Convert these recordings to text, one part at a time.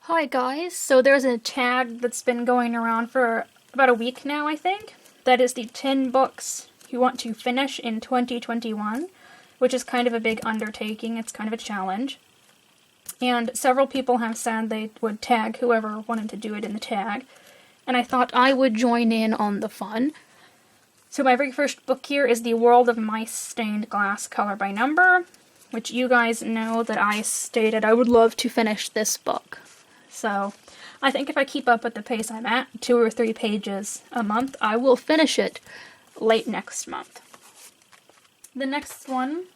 Hi guys, so there's a tag that's been going around for about a week now, I think. That is the 10 books you want to finish in 2021, which is kind of a big undertaking. It's kind of a challenge. And several people have said they would tag whoever wanted to do it in the tag, and I thought I would join in on the fun. So my very first book here is The World of Mice Stained Glass Color by Number, which you guys know that I stated I would love to finish this book. So, I think if I keep up at the pace I'm at, 2 or 3 pages a month, I will finish it late next month. The next one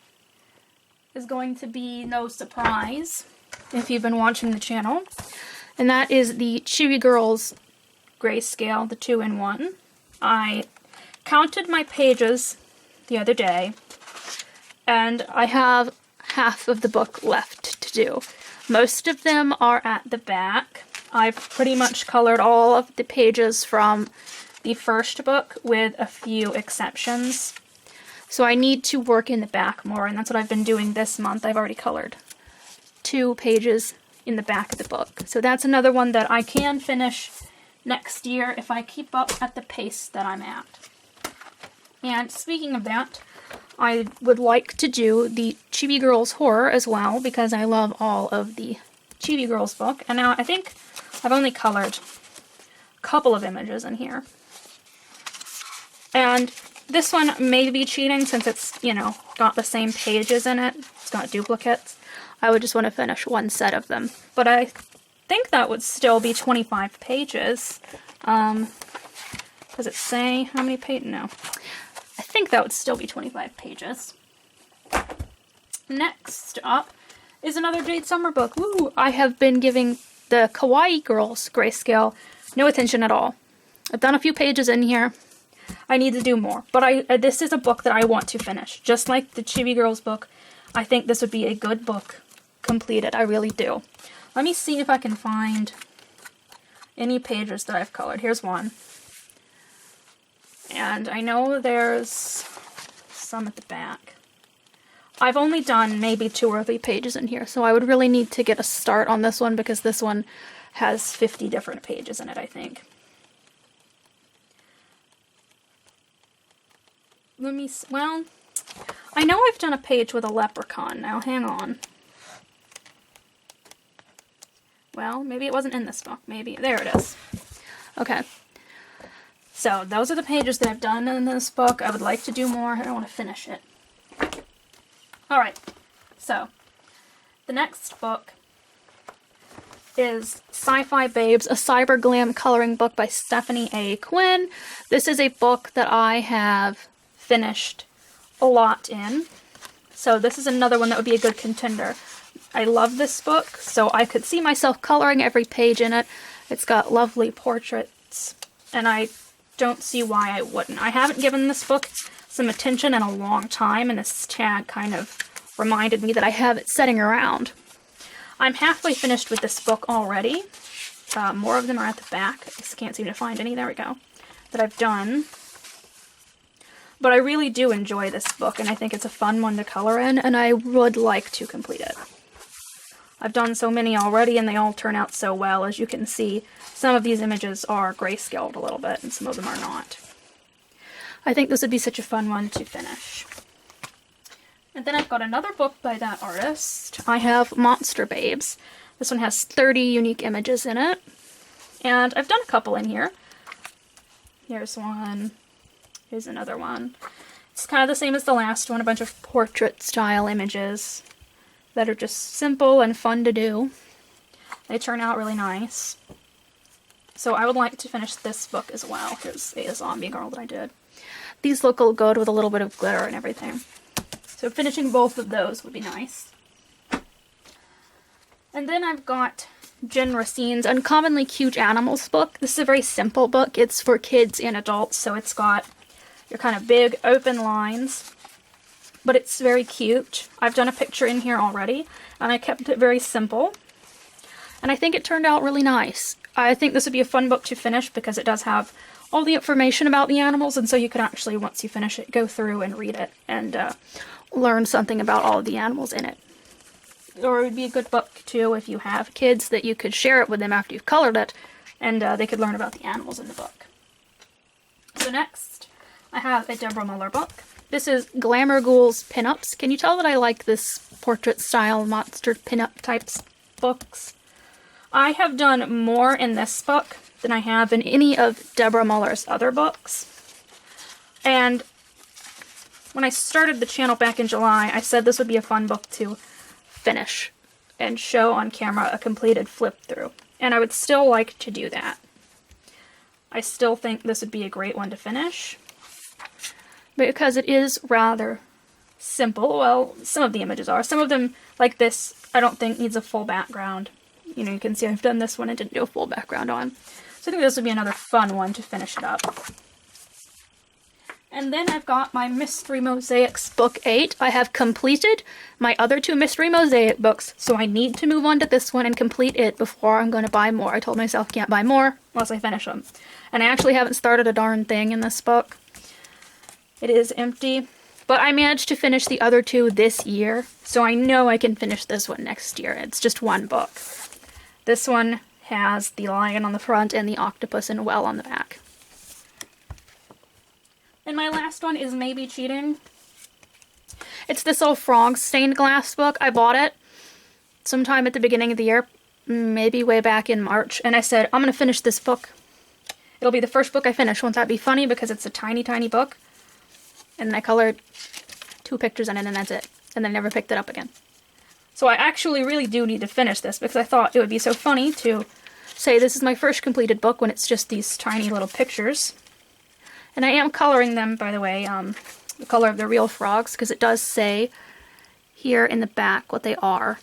is going to be no surprise if you've been watching the channel, and that is the Chibi Girls Greyscale, the 2-in-1. I counted my pages the other day, and I have half of the book left to do. Most of them are at the back. I've pretty much colored all of the pages from the first book with a few exceptions. So I need to work in the back more, and that's what I've been doing this month. I've already colored 2 pages in the back of the book. So that's another one that I can finish next year if I keep up at the pace that I'm at. And speaking of that, I would like to do the Chibi Girls horror as well, because I love all of the Chibi Girls book. And now I think I've only colored a couple of images in here. And this one may be cheating since it's, got the same pages in it. It's got duplicates. I would just want to finish one set of them. But I think that would still be 25 pages. Does it say how many pages? No. I think that would still be 25 pages. Next up is another Jade Summer book. Woo! I have been giving the Kawaii Girls Grayscale no attention at all. I've done a few pages in here. I need to do more. But this is a book that I want to finish. Just like the Chibi Girls book, I think this would be a good book completed. I really do. Let me see if I can find any pages that I've colored. Here's one. And I know there's some at the back. I've only done maybe 2 or 3 pages in here, so I would really need to get a start on this one because this one has 50 different pages in it, I think. Well, I know I've done a page with a leprechaun. Now, hang on. Well, maybe it wasn't in this book. Maybe. There it is. Okay. So, those are the pages that I've done in this book. I would like to do more. I don't want to finish it. Alright, so, the next book is Sci-Fi Babes, a cyber glam coloring book by Stephanie A. Quinn. This is a book that I have finished a lot in. So, this is another one that would be a good contender. I love this book, so I could see myself coloring every page in it. It's got lovely portraits, and I don't see why I wouldn't. I haven't given this book some attention in a long time, and this tag kind of reminded me that I have it sitting around. I'm halfway finished with this book already. More of them are at the back. I just can't seem to find any. There we go. That I've done. But I really do enjoy this book, and I think it's a fun one to color in, and I would like to complete it. I've done so many already, and they all turn out so well. As you can see, some of these images are grayscaled a little bit, and some of them are not. I think this would be such a fun one to finish. And then I've got another book by that artist. I have Monster Babes. This one has 30 unique images in it. And I've done a couple in here. Here's one. Here's another one. It's kind of the same as the last one, a bunch of portrait-style images that are just simple and fun to do. They turn out really nice. So I would like to finish this book as well. Here's a zombie girl that I did. These look good with a little bit of glitter and everything. So finishing both of those would be nice. And then I've got Jen Racine's Uncommonly Cute Animals book. This is a very simple book. It's for kids and adults, so it's got your kind of big open lines. But it's very cute. I've done a picture in here already, and I kept it very simple. And I think it turned out really nice. I think this would be a fun book to finish because it does have all the information about the animals, and so you could actually, once you finish it, go through and read it and learn something about all of the animals in it. or it would be a good book too if you have kids, that you could share it with them after you've colored it, and they could learn about the animals in the book. So next, I have a Deborah Muller book. This is Glamour, Ghouls, Pinups. Can you tell that I like this portrait style monster pinup types books? I have done more in this book than I have in any of Deborah Muller's other books. And when I started the channel back in July, I said this would be a fun book to finish and show on camera a completed flip through. And I would still like to do that. I still think this would be a great one to finish, because it is rather simple. Well, some of the images are. Some of them, like this, I don't think needs a full background. You know, you can see I've done this one and didn't do a full background on. So I think this would be another fun one to finish it up. And then I've got my Mystery Mosaics Book 8. I have completed my other 2 Mystery Mosaic books, so I need to move on to this one and complete it before I'm going to buy more. I told myself I can't buy more unless I finish them. And I actually haven't started a darn thing in this book. It is empty. But I managed to finish the other 2 this year, so I know I can finish this one next year. It's just one book. This one has the lion on the front and the octopus and well on the back. And my last one is Maybe Cheating. It's this old frog stained glass book. I bought it sometime at the beginning of the year, maybe way back in March, and I said, I'm going to finish this book. It'll be the first book I finish. Won't that be funny? Because it's a tiny, tiny book. And then I colored 2 pictures in it, and that's it. And then I never picked it up again. So I actually really do need to finish this, because I thought it would be so funny to say this is my first completed book when it's just these tiny little pictures. And I am coloring them, by the way, the color of the real frogs, because it does say here in the back what they are.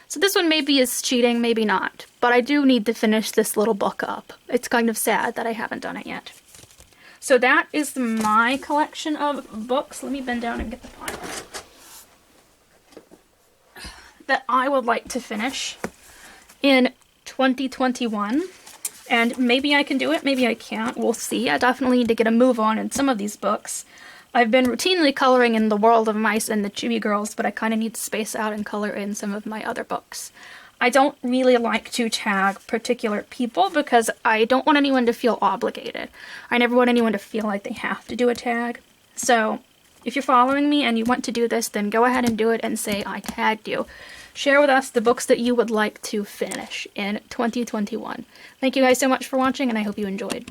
So this one maybe is cheating, maybe not. But I do need to finish this little book up. It's kind of sad that I haven't done it yet. So that is my collection of books. Let me bend down and get the pile. That I would like to finish in 2021. And maybe I can do it, maybe I can't. We'll see. I definitely need to get a move on in some of these books. I've been routinely coloring in The World of Mice and the Chibi Girls, but I kind of need to space out and color in some of my other books. I don't really like to tag particular people because I don't want anyone to feel obligated. I never want anyone to feel like they have to do a tag. So if you're following me and you want to do this, then go ahead and do it and say I tagged you. Share with us the books that you would like to finish in 2021. Thank you guys so much for watching, and I hope you enjoyed.